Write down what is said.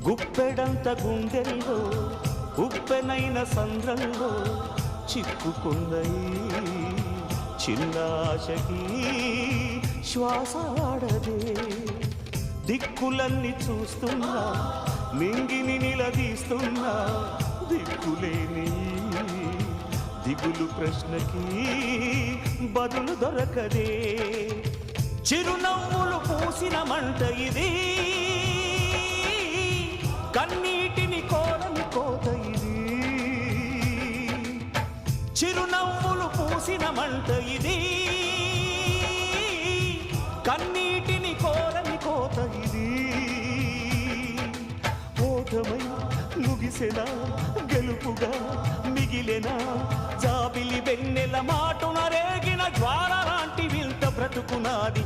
గుప్పెడంత గుండెల్లో ఉప్పెనైన సంద్రంలో చిక్కుకుందై చిన్నాశకి శ్వాస ఆడదే. దిక్కులన్నీ చూస్తున్నా నింగిని నిలదీస్తున్నా దిక్కులేని దిగులు ప్రశ్నకి బదులు దొరకదే. చిరునవ్వులు పూసిన మంట ఇది, కన్నీటిని కోరని కోత ఇది. చిరునవ్వులు పూసిన మంట ఇది, కన్నీటిని కోరని కోత ఇది. ఓటమై ముగిసెనా గెలుపుగా మిగిలెనా, జాబిలి వెన్నెల మాటున రేగిన జ్వాల లాంటి వింత బ్రతుకునాది.